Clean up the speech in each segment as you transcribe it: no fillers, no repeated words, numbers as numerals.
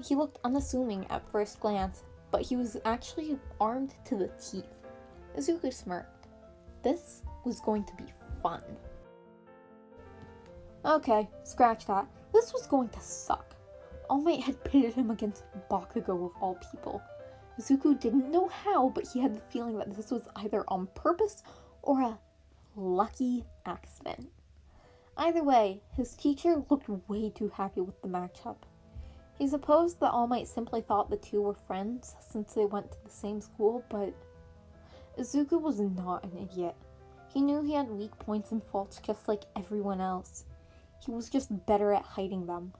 He looked unassuming at first glance, but he was actually armed to the teeth. Izuku smirked. This was going to be fun. Okay, scratch that. This was going to suck. All Might had pitted him against Bakugo of all people. Izuku didn't know how, but he had the feeling that this was either on purpose or a lucky accident. Either way, his teacher looked way too happy with the matchup. He supposed that All Might simply thought the two were friends since they went to the same school, but Izuku was not an idiot. He knew he had weak points and faults just like everyone else. He was just better at hiding them.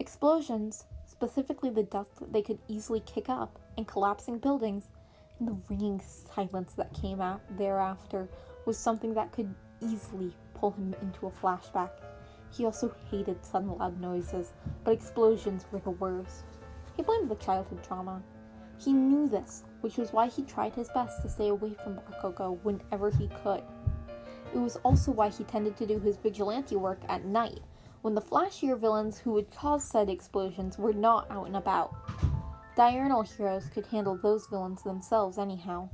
Explosions, specifically the dust that they could easily kick up, and collapsing buildings, and the ringing silence that came out thereafter was something that could easily pull him into a flashback. He also hated sudden loud noises, but explosions were the worst. He blamed the childhood trauma. He knew this, which was why he tried his best to stay away from Bakugo whenever he could. It was also why he tended to do his vigilante work at night, when the flashier villains who would cause said explosions were not out and about. Diurnal heroes could handle those villains themselves anyhow.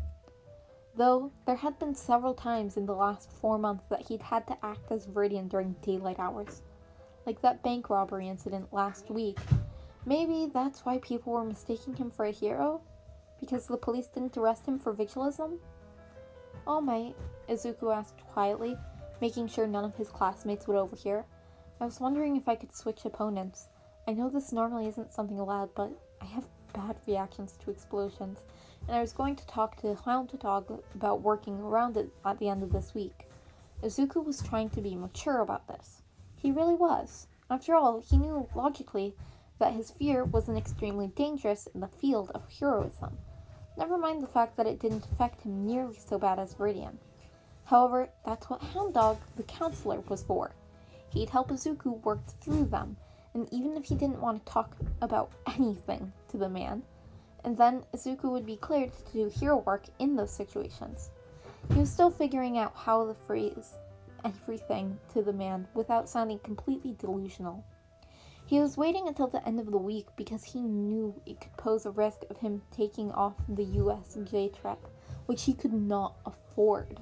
Though, there had been several times in the last 4 months that he'd had to act as Viridian during daylight hours. Like that bank robbery incident last week. Maybe that's why people were mistaking him for a hero? Because the police didn't arrest him for vigilism? All Might, Izuku asked quietly, making sure none of his classmates would overhear. I was wondering if I could switch opponents. I know this normally isn't something allowed, but I have bad reactions to explosions, and I was going to talk to Haunted Dog about working around it at the end of this week. Izuku was trying to be mature about this. He really was. After all, he knew logically that his fear wasn't extremely dangerous in the field of heroism. Never mind the fact that it didn't affect him nearly so bad as Viridian. However, that's what Hound Dog, the counselor, was for. He'd help Izuku work through them, and even if he didn't want to talk about anything to the man, and then Izuku would be cleared to do hero work in those situations. He was still figuring out how to phrase everything to the man without sounding completely delusional. He was waiting until the end of the week because he knew it could pose a risk of him taking off the USJ trip, which he could not afford.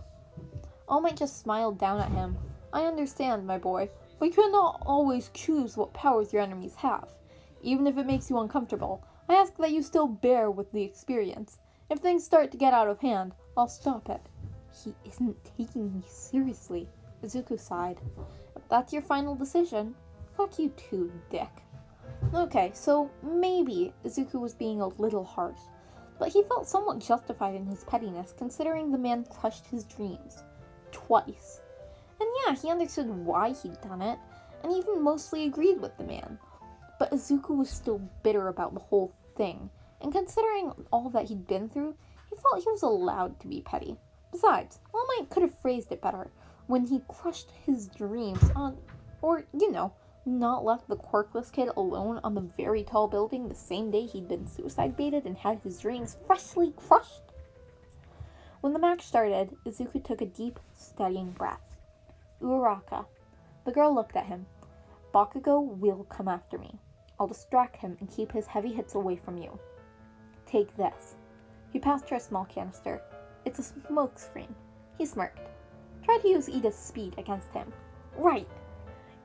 All Might just smiled down at him. I understand, my boy, but you cannot always choose what powers your enemies have. Even if it makes you uncomfortable, I ask that you still bear with the experience. If things start to get out of hand, I'll stop it. He isn't taking me seriously, Izuku sighed. If that's your final decision, fuck you too, dick. Okay, so maybe Izuku was being a little harsh, but he felt somewhat justified in his pettiness considering the man crushed his dreams. Twice. And yeah, he understood why he'd done it, and even mostly agreed with the man. But Izuku was still bitter about the whole thing, and considering all that he'd been through, he felt he was allowed to be petty. Besides, All Might could have phrased it better when he crushed his dreams on, or, not left the quirkless kid alone on the very tall building the same day he'd been suicide baited and had his dreams freshly crushed. When the match started, Izuku took a deep, steadying breath. Uraraka. The girl looked at him. Bakugo will come after me. I'll distract him and keep his heavy hits away from you. Take this. He passed her a small canister. It's a smoke screen. He smirked. Try to use Ida's speed against him. Right.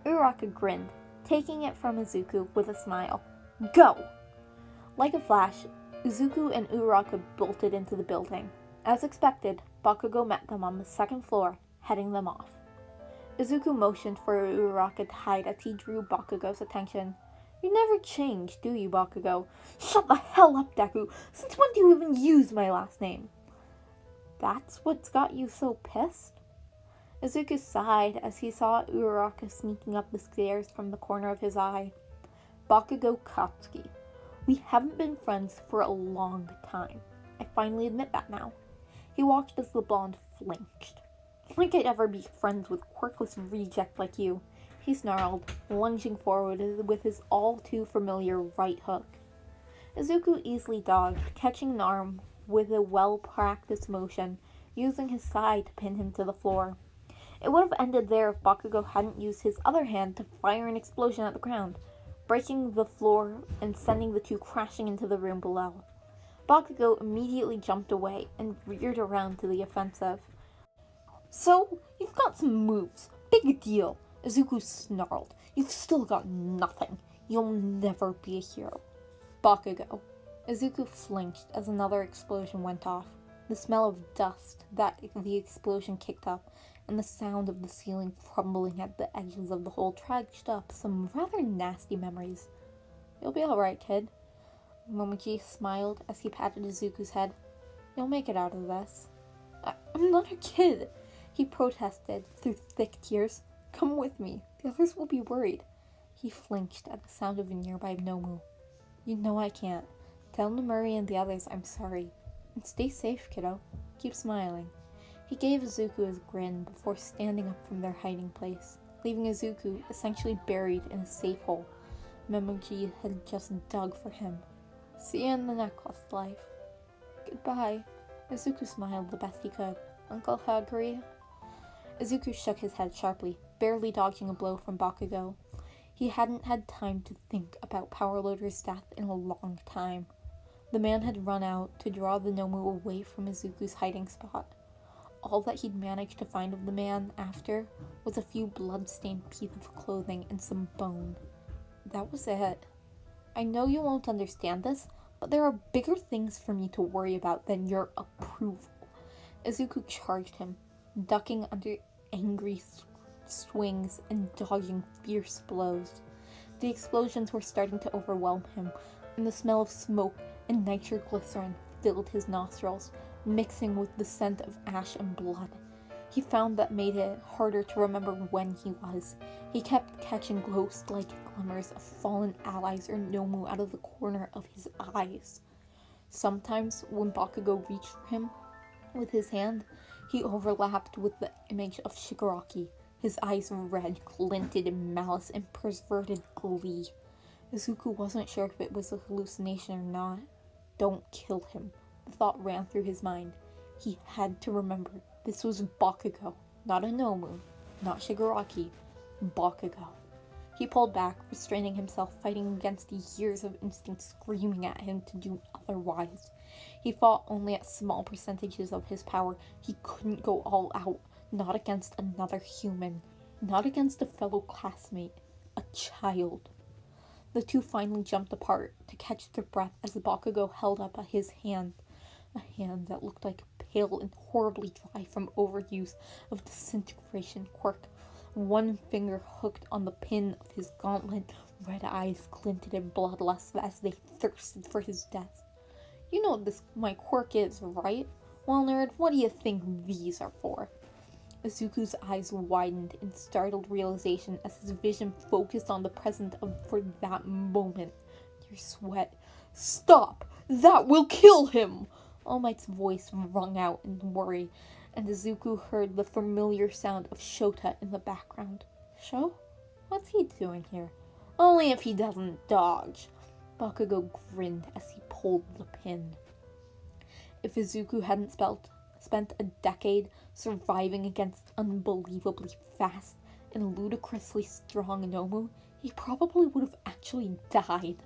Uraraka grinned, taking it from Izuku with a smile. Go! Like a flash, Izuku and Uraraka bolted into the building. As expected, Bakugo met them on the second floor, heading them off. Izuku motioned for Uraraka to hide as he drew Bakugo's attention. You never change, do you, Bakugo? Shut the hell up, Deku! Since when do you even use my last name? That's what's got you so pissed? Izuku sighed as he saw Uraraka sneaking up the stairs from the corner of his eye. Bakugo Katsuki. We haven't been friends for a long time. I finally admit that now. He watched as the blonde flinched. Like I'd ever be friends with quirkless reject like you, he snarled, lunging forward with his all-too-familiar right hook. Izuku easily dodged, catching an arm with a well-practiced motion, using his side to pin him to the floor. It would have ended there if Bakugo hadn't used his other hand to fire an explosion at the ground, breaking the floor and sending the two crashing into the room below. Bakugo immediately jumped away and reared around to the offensive. "So, you've got some moves. Big deal," Izuku snarled. "You've still got nothing. You'll never be a hero." "Bakugo." Izuku flinched as another explosion went off. The smell of dust that the explosion kicked up and the sound of the ceiling crumbling at the edges of the hole dredged up some rather nasty memories. "You'll be alright, kid." Momochi smiled as he patted Izuku's head. "You'll make it out of this." I'm not a kid," he protested through thick tears. "Come with me. The others will be worried." He flinched at the sound of a nearby Nomu. "You know I can't. Tell Nomuri and the others I'm sorry. And stay safe, kiddo. Keep smiling." He gave Izuku his grin before standing up from their hiding place, leaving Izuku essentially buried in a safe hole Momochi had just dug for him. "See you in the next life." "Goodbye." Izuku smiled the best he could. "Uncle Haguri?" Izuku shook his head sharply, barely dodging a blow from Bakugo. He hadn't had time to think about Power Loader's death in a long time. The man had run out to draw the Nomu away from Izuku's hiding spot. All that he'd managed to find of the man after was a few blood-stained pieces of clothing and some bone. That was it. "I know you won't understand this, but there are bigger things for me to worry about than your approval." Izuku charged him, ducking under angry swings and dodging fierce blows. The explosions were starting to overwhelm him, and the smell of smoke and nitroglycerin filled his nostrils, mixing with the scent of ash and blood. He found that made it harder to remember when he was. He kept catching ghost-like glimmers of fallen allies or Nomu out of the corner of his eyes. Sometimes, when Bakugo reached for him with his hand, he overlapped with the image of Shigaraki, his eyes red, glinted in malice and perverted glee. Izuku wasn't sure if it was a hallucination or not. Don't kill him, the thought ran through his mind. He had to remember this was Bakugo, not a Nomu, not Shigaraki, Bakugo. He pulled back, restraining himself, fighting against the years of instinct screaming at him to do otherwise. He fought only at small percentages of his power. He couldn't go all out, not against another human, not against a fellow classmate, a child. The two finally jumped apart to catch their breath as Bakugo held up his hand, a hand that looked like pale and horribly dry from overuse of disintegration quirk. One finger hooked on the pin of his gauntlet, red eyes glinted in bloodlust as they thirsted for his death. "You know what this my quirk is, right? Well, nerd, what do you think these are for?" Izuku's eyes widened in startled realization as his vision focused on the present for that moment. Their sweat. "Stop! That will kill him!" All Might's voice rung out in worry, and Izuku heard the familiar sound of Shota in the background. "Sho? What's he doing here?" "Only if he doesn't dodge." Bakugo grinned as he pulled the pin. If Izuku hadn't spent a decade surviving against unbelievably fast and ludicrously strong Nomu, he probably would have actually died.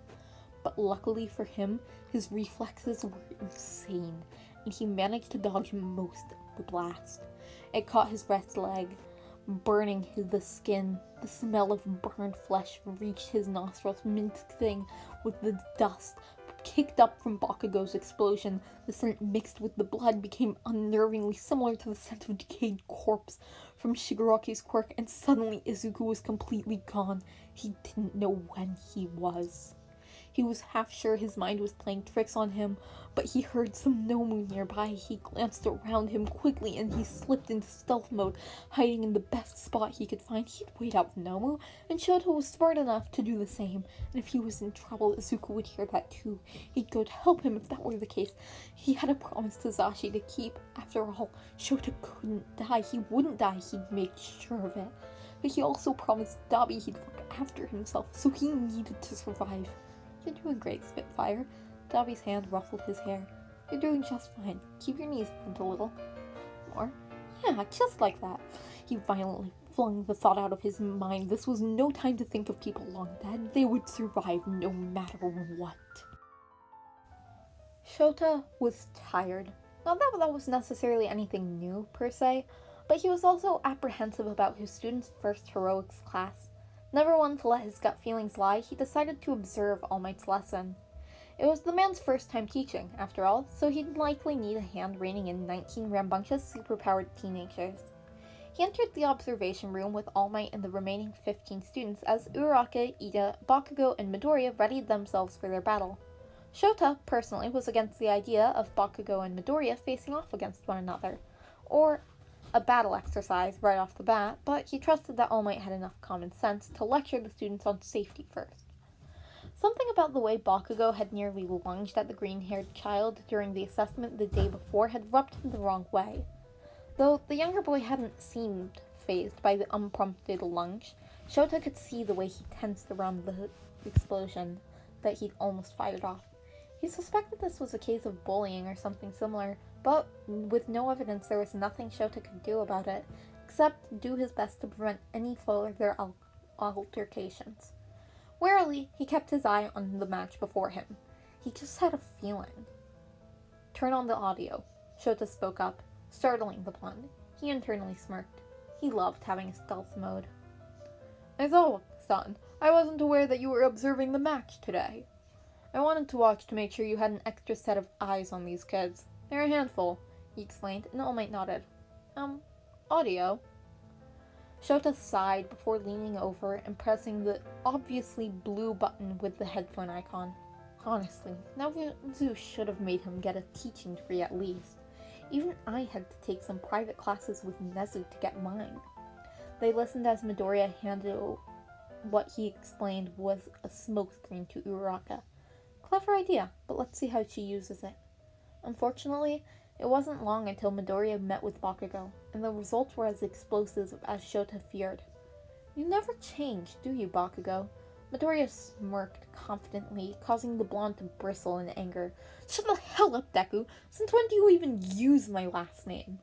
But luckily for him, his reflexes were insane, and he managed to dodge most of the blast. It caught his left leg, burning the skin. The smell of burned flesh reached his nostrils, mixing with the dust kicked up from Bakugo's explosion. The scent mixed with the blood became unnervingly similar to the scent of decayed corpse from Shigaraki's quirk, and suddenly Izuku was completely gone. He didn't know when he was. He was half sure his mind was playing tricks on him, but he heard some Nomu nearby. He glanced around him quickly and he slipped into stealth mode, hiding in the best spot he could find. He'd wait out for Nomu, and Shoto was smart enough to do the same. And if he was in trouble, Izuku would hear that too. He'd go to help him if that were the case. He had a promise to Zashi to keep. After all, Shota couldn't die. He wouldn't die. He'd make sure of it. But he also promised Dabi he'd look after himself, so he needed to survive. "You're doing great, Spitfire." Dabi's hand ruffled his hair. "You're doing just fine. Keep your knees bent a little. More. Yeah, just like that." He violently flung the thought out of his mind. This was no time to think of people long dead. They would survive no matter what. Shota was tired. Not that that was necessarily anything new, per se, but he was also apprehensive about his student's first heroics class. Never one to let his gut feelings lie, he decided to observe All Might's lesson. It was the man's first time teaching, after all, so he'd likely need a hand reining in 19 rambunctious, superpowered teenagers. He entered the observation room with All Might and the remaining 15 students as Uraraka, Ida, Bakugo, and Midoriya readied themselves for their battle. Shota, personally, was against the idea of Bakugo and Midoriya facing off against one another, or a battle exercise right off the bat, but he trusted that All Might had enough common sense to lecture the students on safety first. Something about the way Bakugo had nearly lunged at the green-haired child during the assessment the day before had rubbed him the wrong way. Though the younger boy hadn't seemed fazed by the unprompted lunge, Shota could see the way he tensed around the explosion that he'd almost fired off. He suspected this was a case of bullying or something similar, but with no evidence there was nothing Shota could do about it, except do his best to prevent any further altercations. Warily, he kept his eye on the match before him. He just had a feeling. "Turn on the audio," Shota spoke up, startling the blonde. He internally smirked. He loved having a stealth mode. "I saw, son. I wasn't aware that you were observing the match today. I wanted to watch to make sure you had an extra set of eyes on these kids. They're a handful," he explained, and All Might nodded. Audio?" Shota sighed before leaning over and pressing the obviously blue button with the headphone icon. Honestly, Naozu should have made him get a teaching degree at least. Even I had to take some private classes with Nezu to get mine. They listened as Midoriya handled what he explained was a smokescreen to Uraraka. Clever idea, but let's see how she uses it. Unfortunately, it wasn't long until Midoriya met with Bakugo, and the results were as explosive as Shota feared. "You never change, do you, Bakugo?" Midoriya smirked confidently, causing the blonde to bristle in anger. "Shut the hell up, Deku! Since when do you even use my last name?"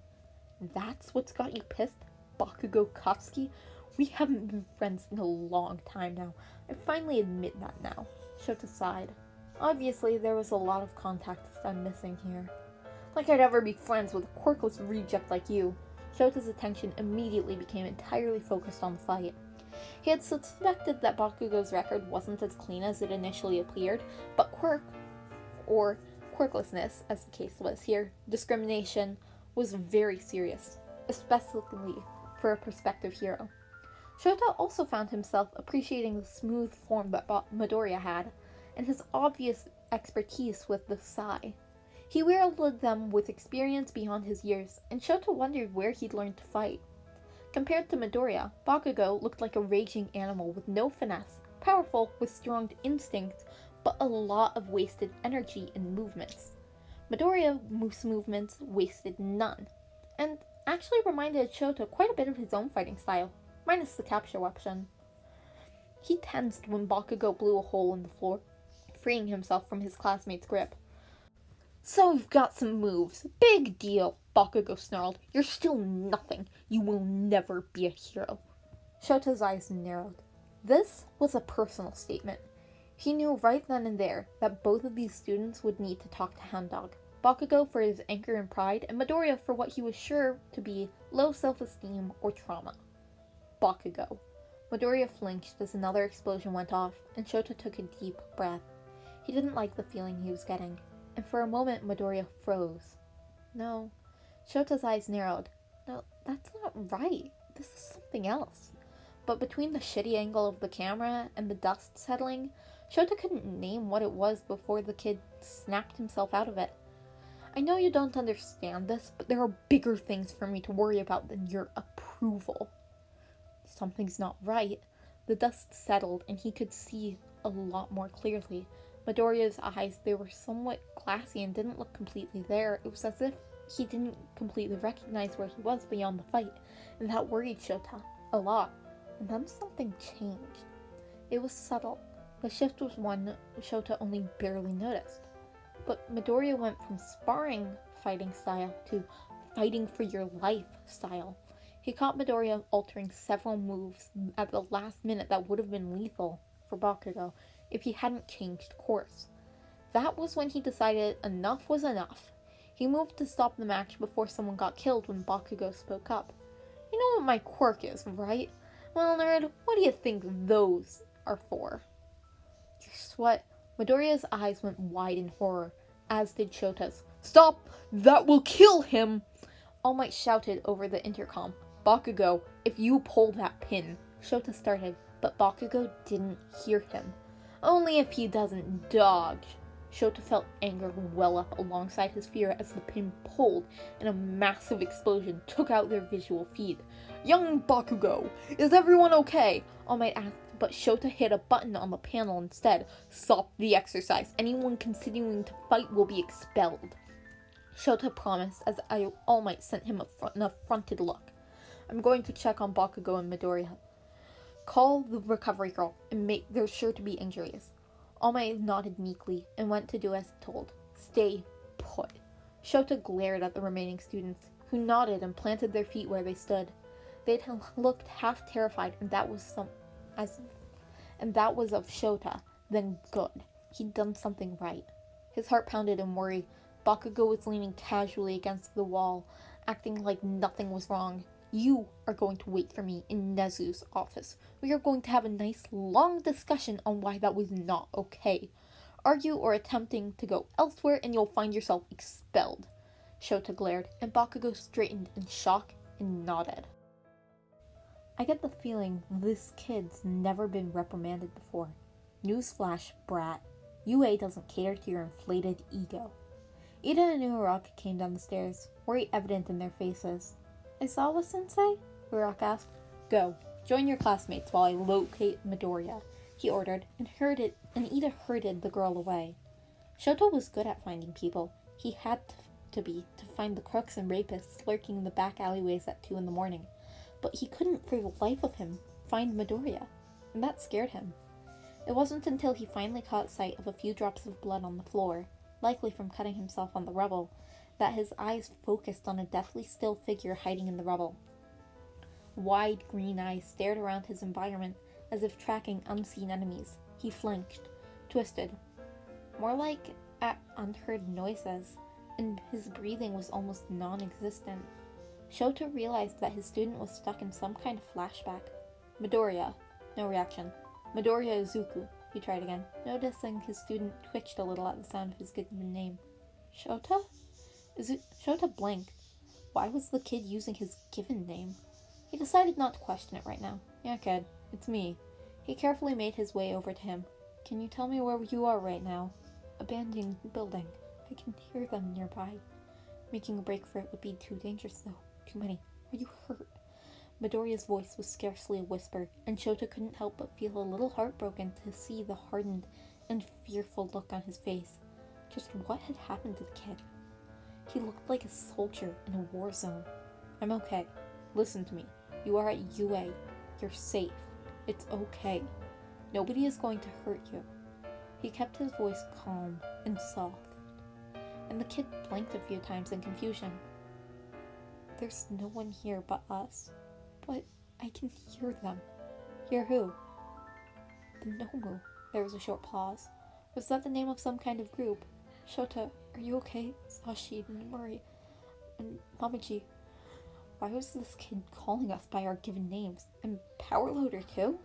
"That's what's got you pissed, Bakugo Katsuki? We haven't been friends in a long time now. I finally admit that now." Shota sighed. Obviously, there was a lot of context I'm missing here. "Like I'd ever be friends with a quirkless reject like you." Shota's attention immediately became entirely focused on the fight. He had suspected that Bakugo's record wasn't as clean as it initially appeared, but quirk, or quirklessness, as the case was here, discrimination, was very serious, especially for a prospective hero. Shota also found himself appreciating the smooth form that Midoriya had, and his obvious expertise with the sai. He wielded them with experience beyond his years, and Shota wondered where he'd learned to fight. Compared to Midoriya, Bakugo looked like a raging animal with no finesse, powerful with strong instincts, but a lot of wasted energy in movements. Midoriya's movements wasted none, and actually reminded Shota quite a bit of his own fighting style, minus the capture weapon. He tensed when Bakugo blew a hole in the floor, freeing himself from his classmate's grip. "So you've got some moves. Big deal," Bakugo snarled. "You're still nothing. You will never be a hero." Shota's eyes narrowed. This was a personal statement. He knew right then and there that both of these students would need to talk to Hound Dog. Bakugo for his anger and pride, and Midoriya for what he was sure to be low self-esteem or trauma. Bakugo. Midoriya flinched as another explosion went off, and Shota took a deep breath. He didn't like the feeling he was getting, and for a moment Midoriya froze. No. Shota's eyes narrowed. No, that's not right. This is something else. But between the shitty angle of the camera and the dust settling, Shota couldn't name what it was before the kid snapped himself out of it. "I know you don't understand this, but there are bigger things for me to worry about than your approval." Something's not right. The dust settled, and he could see a lot more clearly. Midoriya's eyes, they were somewhat glassy and didn't look completely there. It was as if he didn't completely recognize where he was beyond the fight, and that worried Shota a lot. And then something changed. It was subtle. The shift was one Shota only barely noticed. But Midoriya went from sparring fighting style to fighting for your life style. He caught Midoriya altering several moves at the last minute that would have been lethal for Bakugo if he hadn't changed course. That was when he decided enough was enough. He moved to stop the match before someone got killed when Bakugo spoke up. You know what my quirk is, right? Well, nerd, what do you think those are for? Guess what? Midoriya's eyes went wide in horror, as did Shota's. Stop! That will kill him! All Might shouted over the intercom. Bakugo, if you pull that pin. Shota started, but Bakugo didn't hear him. Only if he doesn't dodge. Shota felt anger well up alongside his fear as the pin pulled and a massive explosion took out their visual feed. Young Bakugo, is everyone okay? All Might asked, but Shota hit a button on the panel instead. Stop the exercise. Anyone continuing to fight will be expelled. Shota promised as All Might sent him an affronted look. I'm going to check on Bakugo and Midoriya. Call the recovery girl and make there's sure to be injuries. All Might nodded meekly and went to do as told. Stay put. Shota glared at the remaining students, who nodded and planted their feet where they stood. They'd looked half terrified, and that was of Shota. Then good. He'd done something right. His heart pounded in worry. Bakugo was leaning casually against the wall, acting like nothing was wrong. You are going to wait for me in Nezu's office. We are going to have a nice long discussion on why that was not okay. Argue or attempting to go elsewhere and you'll find yourself expelled. Shota glared, and Bakugo straightened in shock and nodded. I get the feeling this kid's never been reprimanded before. Newsflash, brat. UA doesn't cater to your inflated ego. Ida and Uraraka came down the stairs, worry evident in their faces. Aizawa-sensei? Uraraka asked. Go, join your classmates while I locate Midoriya, he ordered, and Ida herded the girl away. Shota was good at finding people. He had to be to find the crooks and rapists lurking in the back alleyways at 2 a.m, but he couldn't for the life of him find Midoriya, and that scared him. It wasn't until he finally caught sight of a few drops of blood on the floor, likely from cutting himself on the rubble, that his eyes focused on a deathly still figure hiding in the rubble. Wide green eyes stared around his environment as if tracking unseen enemies. He flinched, twisted, more like at unheard noises, and his breathing was almost non-existent. Shota realized that his student was stuck in some kind of flashback. Midoriya. No reaction. Midoriya Izuku. He tried again, noticing his student twitched a little at the sound of his given name. Shota? Shota blinked. Why was the kid using his given name? He decided not to question it right now. Yeah, kid. It's me. He carefully made his way over to him. Can you tell me where you are right now? Abandoned building. I can hear them nearby. Making a break for it would be too dangerous, though. Too many. Are you hurt? Midoriya's voice was scarcely a whisper, and Shota couldn't help but feel a little heartbroken to see the hardened and fearful look on his face. Just what had happened to the kid? He looked like a soldier in a war zone. I'm okay. Listen to me. You are at UA. You're safe. It's okay. Nobody is going to hurt you. He kept his voice calm and soft, and the kid blinked a few times in confusion. There's no one here but us. But I can hear them. Hear who? The Nomu. There was a short pause. Was that the name of some kind of group? Shota, are you okay? Sashi, Nomori, and Mamachi. Why was this kid calling us by our given names? And Power Loader too?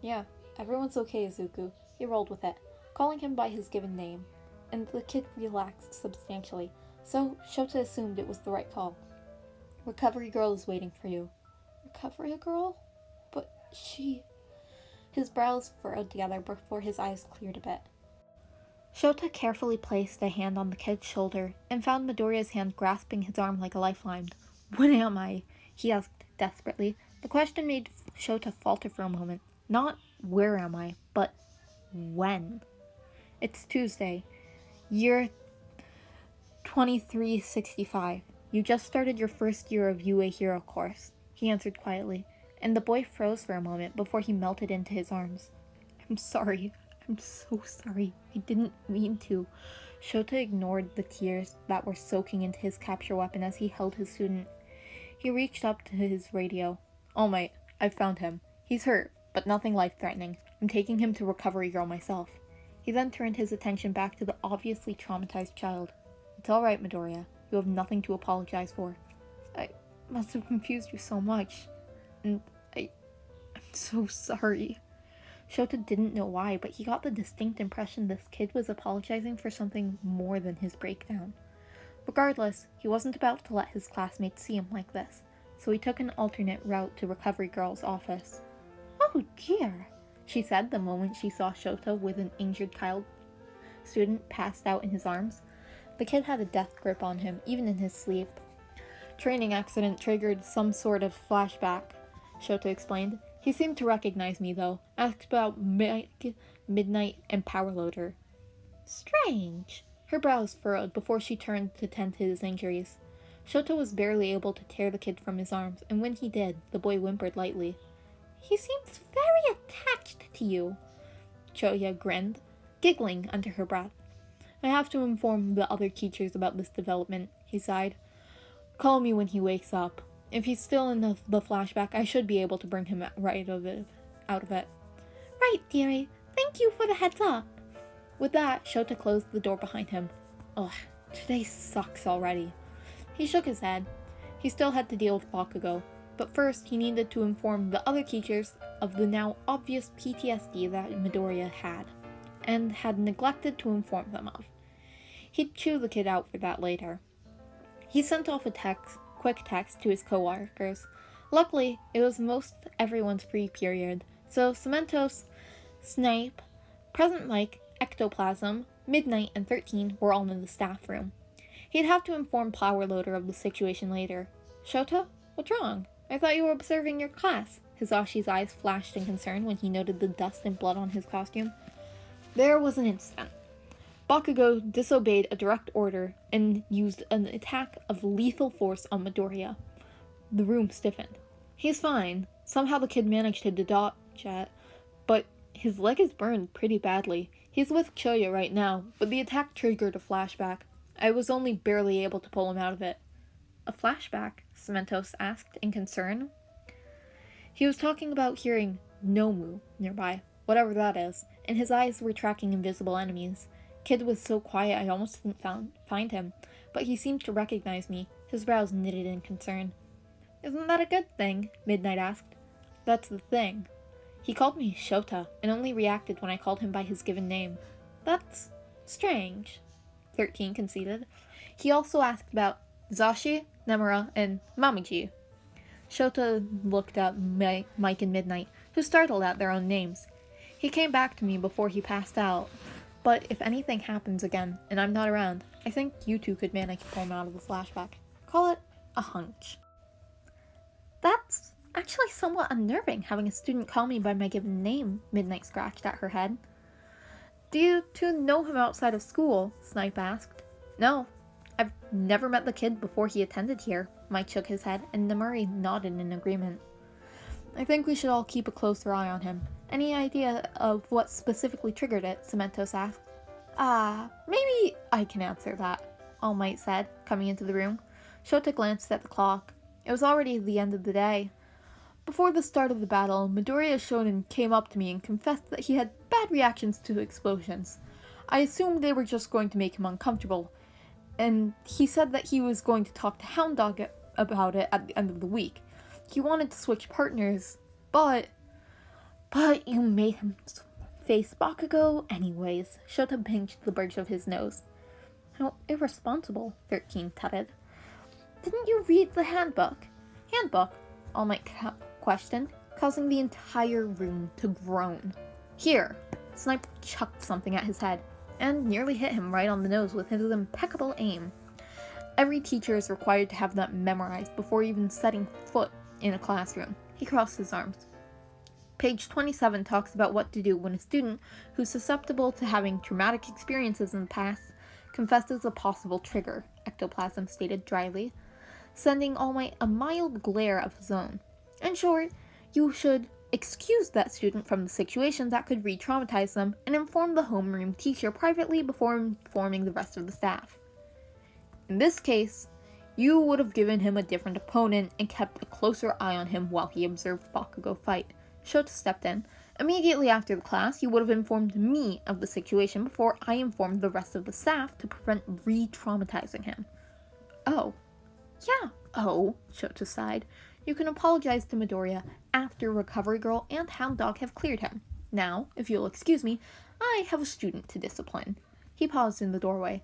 Yeah, everyone's okay, Izuku. He rolled with it, calling him by his given name. And the kid relaxed substantially, so Shota assumed it was the right call. Recovery girl is waiting for you. Recovery girl? But she... His brows furrowed together before his eyes cleared a bit. Shota carefully placed a hand on the kid's shoulder and found Midoriya's hand grasping his arm like a lifeline. What am I? He asked desperately. The question made Shota falter for a moment. Not where am I, but when. It's Tuesday, year 2365. You just started your first year of UA Hero course, he answered quietly, and the boy froze for a moment before he melted into his arms. I'm sorry. I'm so sorry. I didn't mean to. Shota ignored the tears that were soaking into his capture weapon as he held his student. He reached up to his radio. All Might, I've found him. He's hurt, but nothing life-threatening. I'm taking him to Recovery Girl myself. He then turned his attention back to the obviously traumatized child. It's all right, Midoriya. You have nothing to apologize for. I must have confused you so much. And I'm so sorry. Shota didn't know why, but he got the distinct impression this kid was apologizing for something more than his breakdown. Regardless, he wasn't about to let his classmates see him like this, so he took an alternate route to Recovery Girl's office. Oh dear, she said the moment she saw Shota with an injured child student passed out in his arms. The kid had a death grip on him, even in his sleep. Training accident triggered some sort of flashback, Shota explained. He seemed to recognize me, though. Asked about Midnight and Power Loader. Strange. Her brows furrowed before she turned to tend to his injuries. Shota was barely able to tear the kid from his arms, and when he did, the boy whimpered lightly. He seems very attached to you. Choya grinned, giggling under her breath. I have to inform the other teachers about this development, he sighed. Call me when he wakes up. If he's still in the flashback, I should be able to bring him out of it. Right, dearie. Thank you for the heads up. With that, Shota closed the door behind him. Ugh, today sucks already. He shook his head. He still had to deal with Bakugo, but first he needed to inform the other teachers of the now obvious PTSD that Midoriya had, and had neglected to inform them of. He'd chew the kid out for that later. He sent off a quick text to his co-workers. Luckily, it was most everyone's free period, so Cementos, Snipe, Present Mike, Ectoplasm, Midnight, and 13 were all in the staff room. He'd have to inform Power Loader of the situation later. Shota, what's wrong? I thought you were observing your class. Hisashi's eyes flashed in concern when he noted the dust and blood on his costume. There was an incident. Bakugo disobeyed a direct order and used an attack of lethal force on Midoriya. The room stiffened. He's fine. Somehow the kid managed to dodge it, but his leg is burned pretty badly. He's with Choya right now, but the attack triggered a flashback. I was only barely able to pull him out of it. A flashback? Cementos asked in concern. He was talking about hearing Nomu nearby, whatever that is, and his eyes were tracking invisible enemies. Kid was so quiet I almost didn't find him, but he seemed to recognize me. His brows knitted in concern. Isn't that a good thing? Midnight asked. That's the thing. He called me Shota, and only reacted when I called him by his given name. That's strange, 13 conceded. He also asked about Zashi, Nemura, and Mamiji. Shota looked at Mike and Midnight, who startled at their own names. He came back to me before he passed out. But if anything happens again, and I'm not around, I think you two could manage to pull him out of the flashback. Call it a hunch. That's actually somewhat unnerving, having a student call me by my given name, Midnight scratched at her head. Do you two know him outside of school? Snipe asked. No, I've never met the kid before he attended here, Mike shook his head, and Nemuri nodded in agreement. I think we should all keep a closer eye on him. Any idea of what specifically triggered it? Cementos asked. Maybe I can answer that, All Might said, coming into the room. Shota glanced at the clock. It was already the end of the day. Before the start of the battle, Midoriya Shonen came up to me and confessed that he had bad reactions to explosions. I assumed they were just going to make him uncomfortable, and he said that he was going to talk to Hound Dog about it at the end of the week. He wanted to switch partners, but you made him face Bakugo anyways. Shota pinched the bridge of his nose. How irresponsible, 13 tutted. Didn't you read the handbook? Handbook? All Might questioned, causing the entire room to groan. Here! Snipe chucked something at his head, and nearly hit him right on the nose with his impeccable aim. Every teacher is required to have that memorized before even setting foot in a classroom. He crossed his arms. Page 27 talks about what to do when a student who's susceptible to having traumatic experiences in the past confesses a possible trigger, Ectoplasm stated dryly, sending All Might a mild glare of his own. In short, you should excuse that student from the situation that could re-traumatize them and inform the homeroom teacher privately before informing the rest of the staff. In this case, You would have given him a different opponent and kept a closer eye on him while he observed Bakugo fight. Shota stepped in. Immediately after the class, you would have informed me of the situation before I informed the rest of the staff to prevent re-traumatizing him. Oh. Yeah, oh, Shota sighed. You can apologize to Midoriya after Recovery Girl and Hound Dog have cleared him. Now, if you'll excuse me, I have a student to discipline. He paused in the doorway.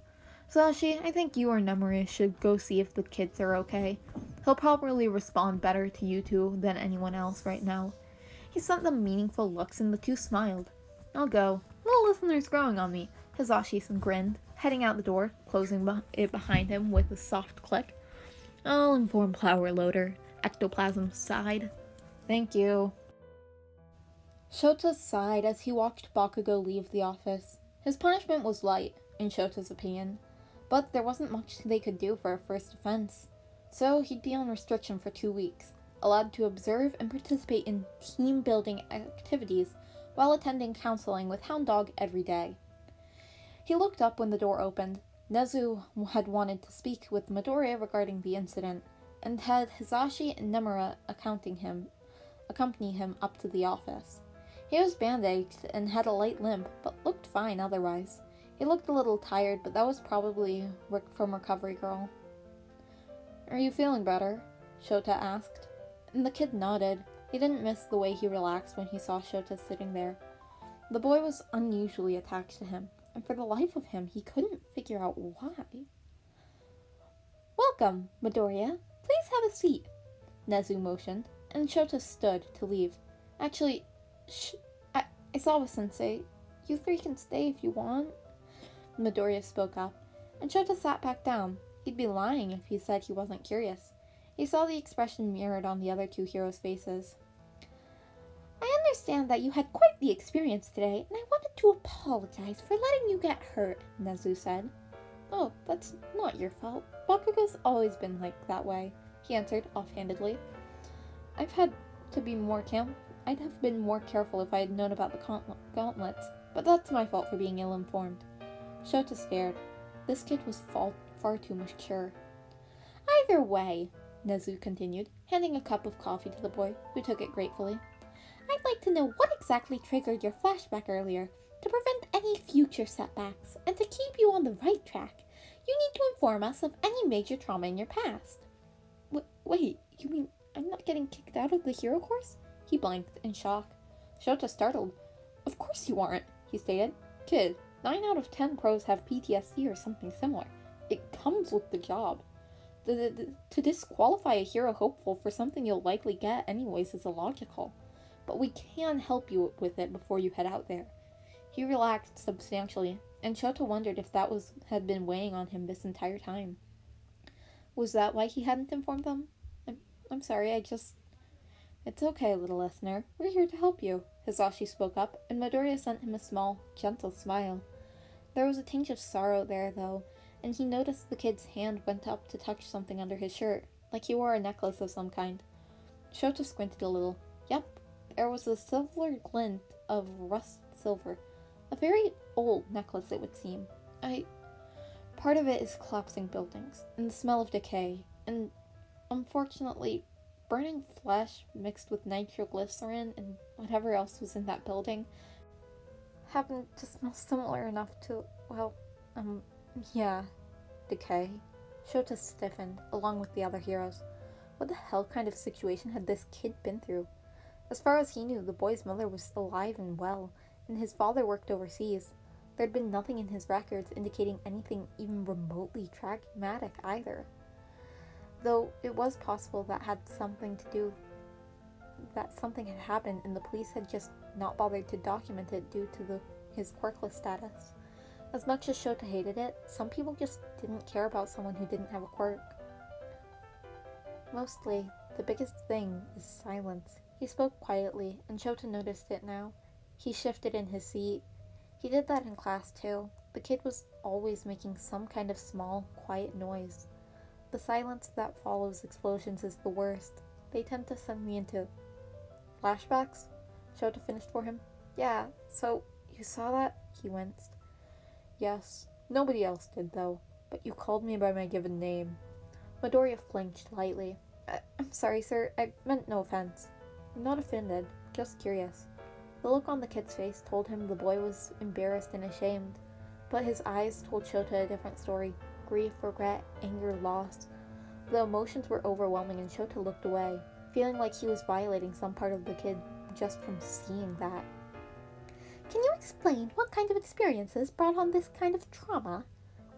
Sashi, I think you or Nemuri should go see if the kids are okay. He'll probably respond better to you two than anyone else right now. He sent them meaningful looks and the two smiled. I'll go. The listener's growing on me. Hisashi grinned, heading out the door, closing it behind him with a soft click. I'll inform Flower Loader. Ectoplasm sighed. Thank you. Shota sighed as he watched Bakugo leave the office. His punishment was light, in Shota's opinion, but there wasn't much they could do for a first offense. So he'd be on restriction for 2 weeks, allowed to observe and participate in team-building activities while attending counseling with Hound Dog every day. He looked up when the door opened. Nezu had wanted to speak with Midoriya regarding the incident, and had Hisashi and Nemura accompany him up to the office. He was bandaged and had a light limp, but looked fine otherwise. He looked a little tired, but that was probably from Recovery Girl. Are you feeling better? Shota asked, and the kid nodded. He didn't miss the way he relaxed when he saw Shota sitting there. The boy was unusually attached to him, and for the life of him, he couldn't figure out why. Welcome, Midoriya. Please have a seat. Nezu motioned, and Shota stood to leave. Actually, Isawa-sensei, you three can stay if you want. Midoriya spoke up, and Shota sat back down. He'd be lying if he said he wasn't curious. He saw the expression mirrored on the other two heroes' faces. I understand that you had quite the experience today, and I wanted to apologize for letting you get hurt, Nezu said. Oh, that's not your fault. Bakugo's always been that way, he answered offhandedly. I'd have been more careful if I had known about the gauntlets, but that's my fault for being ill-informed. Shota stared. This kid was far too mature. Either way, Nezu continued, handing a cup of coffee to the boy, who took it gratefully. I'd like to know what exactly triggered your flashback earlier, to prevent any future setbacks, and to keep you on the right track. You need to inform us of any major trauma in your past. Wait, you mean I'm not getting kicked out of the hero course? He blinked in shock. Shota startled. Of course you aren't, he stated. Kid, 9 out of 10 pros have PTSD or something similar. It comes with the job. To disqualify a hero hopeful for something you'll likely get anyways is illogical. But we can help you with it before you head out there. He relaxed substantially, and Shota wondered if that had been weighing on him this entire time. Was that why he hadn't informed them? I'm sorry, It's okay, little listener. We're here to help you. Hisashi spoke up, and Midoriya sent him a small, gentle smile. There was a tinge of sorrow there, though, and he noticed the kid's hand went up to touch something under his shirt, like he wore a necklace of some kind. Shota squinted a little. Yep, there was a silver glint of rust silver. A very old necklace, it would seem. Part of it is collapsing buildings, and the smell of decay, and, unfortunately, burning flesh mixed with nitroglycerin and whatever else was in that building happened to smell similar enough to, decay. Shota stiffened, along with the other heroes. What the hell kind of situation had this kid been through? As far as he knew, the boy's mother was alive and well, and his father worked overseas. There'd been nothing in his records indicating anything even remotely traumatic either. Though it was possible that something had happened and the police had just not bothered to document it due to his quirkless status. As much as Shota hated it, some people just didn't care about someone who didn't have a quirk. Mostly, the biggest thing is silence. He spoke quietly, and Shota noticed it now. He shifted in his seat. He did that in class too. The kid was always making some kind of small, quiet noise. The silence that follows explosions is the worst. They tend to send me into flashbacks. Shota finished for him. Yeah, so you saw that? He winced. Yes. Nobody else did, though. But you called me by my given name. Midoriya flinched lightly. I'm sorry, sir. I meant no offense. I'm not offended, just curious. The look on the kid's face told him the boy was embarrassed and ashamed, but his eyes told Shota a different story. Grief, regret, anger, loss. The emotions were overwhelming and Shota looked away, feeling like he was violating some part of the kid just from seeing that. Can you explain what kind of experiences brought on this kind of trauma?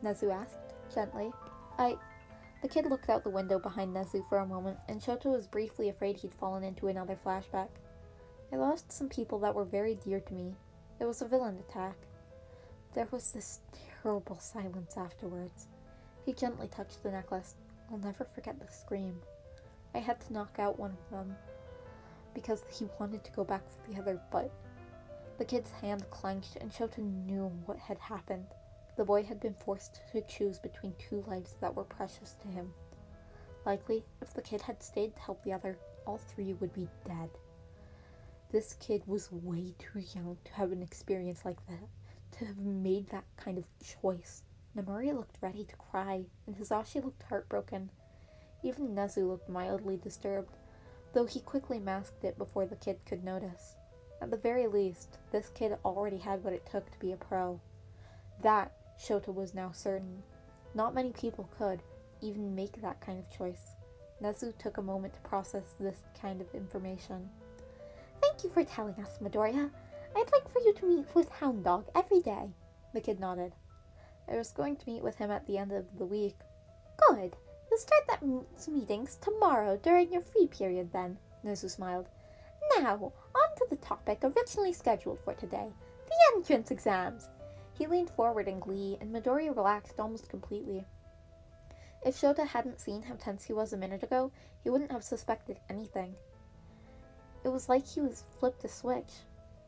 Nezu asked, gently. The kid looked out the window behind Nezu for a moment, and Shota was briefly afraid he'd fallen into another flashback. I lost some people that were very dear to me. It was a villain attack. There was this terrible silence afterwards. He gently touched the necklace. I'll never forget the scream. I had to knock out one of them because he wanted to go back for the other, but the kid's hand clenched and Shota knew what had happened. The boy had been forced to choose between two lives that were precious to him. Likely, if the kid had stayed to help the other, all three would be dead. This kid was way too young to have an experience like that, to have made that kind of choice. Namori looked ready to cry, and Hisashi looked heartbroken. Even Nezu looked mildly disturbed, though he quickly masked it before the kid could notice. At the very least, this kid already had what it took to be a pro. That, Shota was now certain. Not many people could even make that kind of choice. Nezu took a moment to process this kind of information. Thank you for telling us, Midoriya. I'd like for you to meet with Hound Dog every day. The kid nodded. I was going to meet with him at the end of the week. Good. You'll start that meetings tomorrow during your free period then, Nezu smiled. Now, on to the topic originally scheduled for today, the entrance exams. He leaned forward in glee, and Midoriya relaxed almost completely. If Shota hadn't seen how tense he was a minute ago, he wouldn't have suspected anything. It was like he was flipped a switch.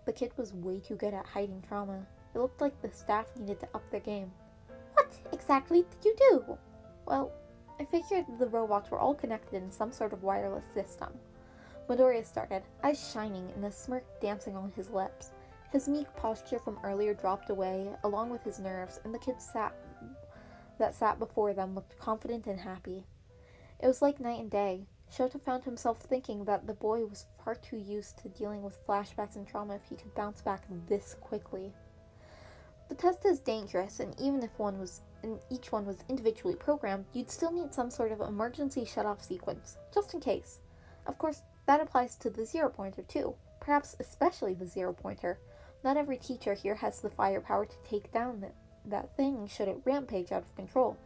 The kid was way too good at hiding trauma. It looked like the staff needed to up their game. What exactly did you do? Well, I figured the robots were all connected in some sort of wireless system. Midoriya started, eyes shining and a smirk dancing on his lips. His meek posture from earlier dropped away, along with his nerves, and the kid that sat before them looked confident and happy. It was like night and day. Shota found himself thinking that the boy was far too used to dealing with flashbacks and trauma if he could bounce back this quickly. The test is dangerous, and even if each one was individually programmed, you'd still need some sort of emergency shut-off sequence, just in case. Of course, that applies to the zero-pointer too, perhaps especially the zero-pointer. Not every teacher here has the firepower to take down that thing should it rampage out of control,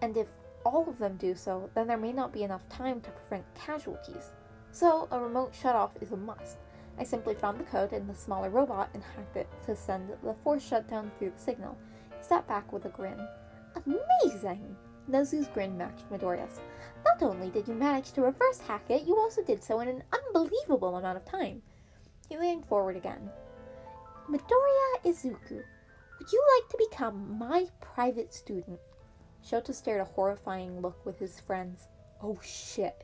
and if all of them do so, then there may not be enough time to prevent casualties. So, a remote shutoff is a must. I simply found the code in the smaller robot and hacked it to send the force shutdown through the signal. He sat back with a grin. Amazing! Nezu's grin matched Midoriya's. Not only did you manage to reverse hack it, you also did so in an unbelievable amount of time. He leaned forward again. Midoriya Izuku, would you like to become my private student? Shota stared a horrifying look with his friends. Oh shit.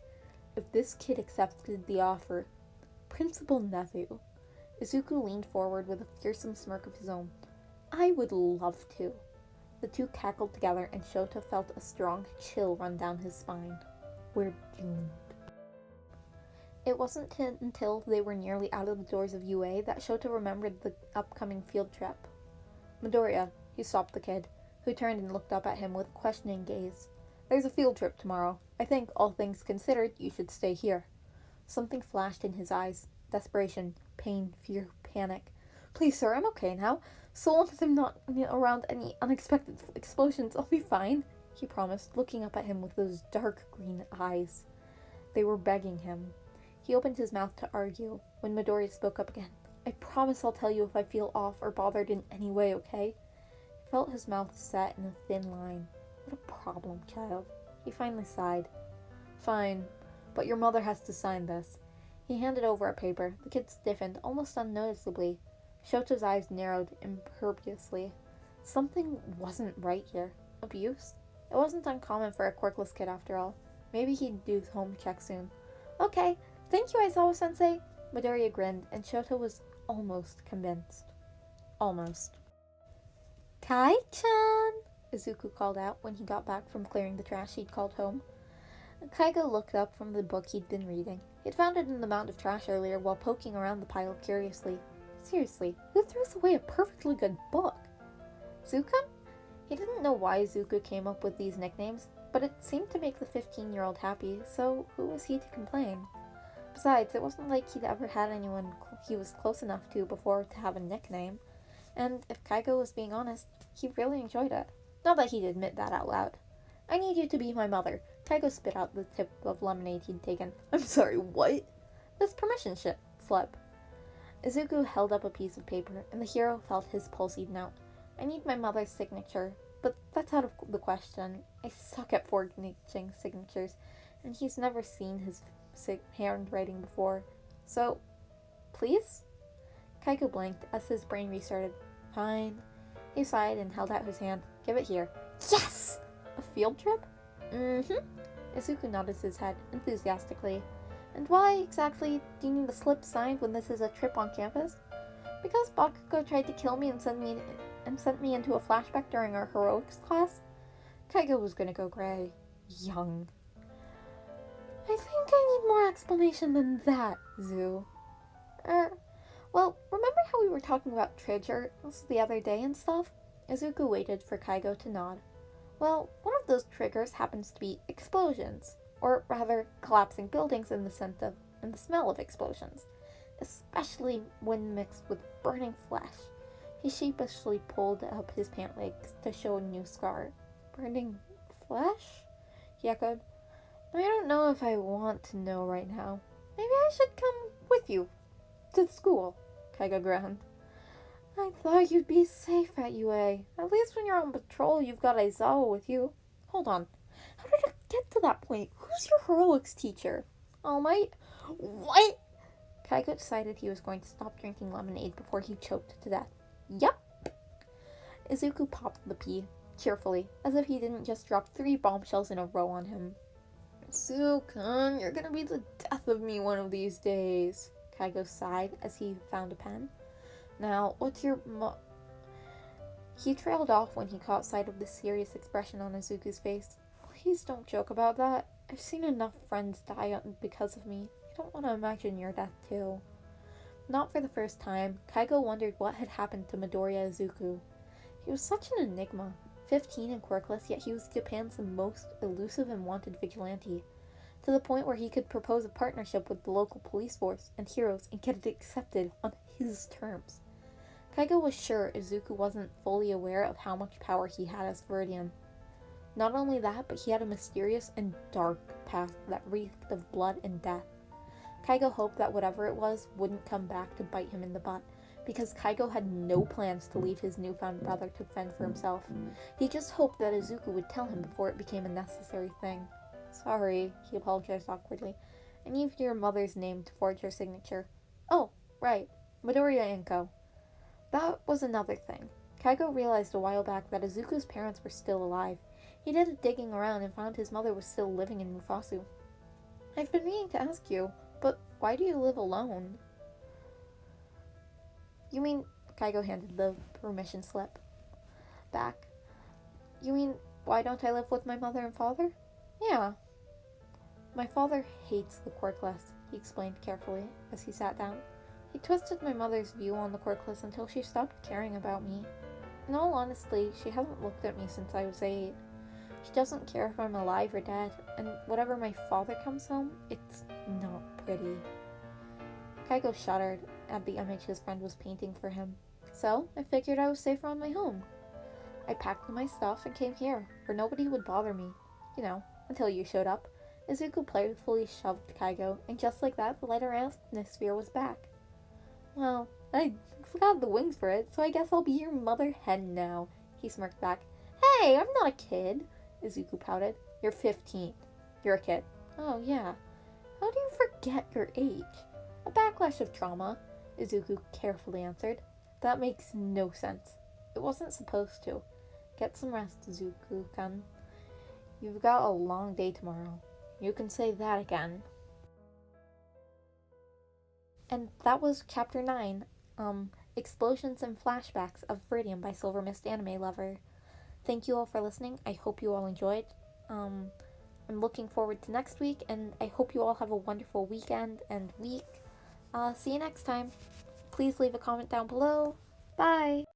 If this kid accepted the offer. Principal Nezu. Izuku leaned forward with a fearsome smirk of his own. I would love to. The two cackled together and Shota felt a strong chill run down his spine. We're doomed. It wasn't until they were nearly out of the doors of UA that Shota remembered the upcoming field trip. Midoriya, he stopped the kid, who turned and looked up at him with a questioning gaze. There's a field trip tomorrow. I think, all things considered, you should stay here. Something flashed in his eyes. Desperation, pain, fear, panic. Please, sir, I'm okay now. So long as I'm not around any unexpected explosions, I'll be fine, he promised, looking up at him with those dark green eyes. They were begging him. He opened his mouth to argue, when Midoriya spoke up again. I promise I'll tell you if I feel off or bothered in any way, okay? He felt his mouth set in a thin line. What a problem, child. He finally sighed. Fine, but your mother has to sign this. He handed over a paper. The kid stiffened, almost unnoticeably. Shota's eyes narrowed imperviously. Something wasn't right here. Abuse? It wasn't uncommon for a quirkless kid after all. Maybe he'd do home check soon. Okay, thank you, Aizawa-sensei. Midoriya grinned, and Shota was almost convinced. Almost. Kai-chan! Izuku called out when he got back from clearing the trash he'd called home. Kaigo looked up from the book he'd been reading. He'd found it in the mound of trash earlier while poking around the pile curiously. Seriously, who throws away a perfectly good book? Zuko? He didn't know why Izuku came up with these nicknames, but it seemed to make the 15-year-old happy, so who was he to complain? Besides, it wasn't like he'd ever had anyone he was close enough to before to have a nickname. And if Kaigo was being honest, he really enjoyed it. Not that he'd admit that out loud. I need you to be my mother. Kaigo spit out the tip of lemonade he'd taken. I'm sorry, what? This permission slip. Izuku held up a piece of paper, and the hero felt his pulse even out. I need my mother's signature, but that's out of the question. I suck at forging signatures, and he's never seen his handwriting before. So, please? Kaigo blinked as his brain restarted. Fine. He sighed and held out his hand. Give it here. Yes! A field trip? Mm-hmm. Izuku nodded his head enthusiastically. And why exactly do you need a slip signed when this is a trip on campus? Because Bakugo tried to kill me and sent me into a flashback during our heroics class? Kaigo was gonna go gray. Young. I think I need more explanation than that, Zoo. Well, remember how we were talking about triggers the other day and stuff? Izuku waited for Kaigo to nod. Well, one of those triggers happens to be explosions, or rather, collapsing buildings in the smell of explosions, especially when mixed with burning flesh. He sheepishly pulled up his pant legs to show a new scar. Burning flesh? He echoed. I don't know if I want to know right now. Maybe I should come with you to school, Kaigo groaned. I thought you'd be safe at UA. At least when you're on patrol, you've got Aizawa with you. Hold on. How did it get to that point? Who's your heroics teacher? All Might? What? Kaigo decided he was going to stop drinking lemonade before he choked to death. Yup. Izuku popped the pea, cheerfully, as if he didn't just drop 3 bombshells in a row on him. Izuku, you're gonna be the death of me one of these days, Kaigo sighed as he found a pen. Now, what's your He trailed off when he caught sight of the serious expression on Izuku's face. Please don't joke about that. I've seen enough friends die because of me. I don't want to imagine your death too. Not for the first time, Kaigo wondered what had happened to Midoriya Izuku. He was such an enigma. 15 and quirkless, yet he was Japan's most elusive and wanted vigilante. To the point where he could propose a partnership with the local police force and heroes and get it accepted on his terms. Kaigo was sure Izuku wasn't fully aware of how much power he had as Viridian. Not only that, but he had a mysterious and dark past that reeked of blood and death. Kaigo hoped that whatever it was wouldn't come back to bite him in the butt, because Kaigo had no plans to leave his newfound brother to fend for himself. He just hoped that Izuku would tell him before it became a necessary thing. Sorry, he apologized awkwardly. I need your mother's name to forge her signature. Oh, right, Midoriya Inko. That was another thing. Kaigo realized a while back that Izuku's parents were still alive. He did a digging around and found his mother was still living in Mufasu. I've been meaning to ask you, but why do you live alone? You mean... Kaigo handed the permission slip back. You mean, why don't I live with my mother and father? Yeah. My father hates the quirkless, he explained carefully as he sat down. He twisted my mother's view on the quirkless until she stopped caring about me. In all honesty, she hasn't looked at me since I was 8. She doesn't care if I'm alive or dead, and whenever my father comes home, it's not pretty. Kaigo shuddered at the image his friend was painting for him. So, I figured I was safer on my own. I packed my stuff and came here, where nobody would bother me. You know, until you showed up. Izuku playfully shoved Kaigo, and just like that, the lighter atmosphere was back. Well, I forgot the wings for it, so I guess I'll be your mother hen now, he smirked back. Hey, I'm not a kid, Izuku pouted. You're 15. You're a kid. Oh, yeah. How do you forget your age? A backlash of trauma, Izuku carefully answered. That makes no sense. It wasn't supposed to. Get some rest, Izuku-kun. You've got a long day tomorrow. You can say that again. And that was Chapter 9, Explosions and Flashbacks of Viridian by Silver Mist Anime Lover. Thank you all for listening. I hope you all enjoyed. I'm looking forward to next week, and I hope you all have a wonderful weekend and week. See you next time. Please leave a comment down below. Bye!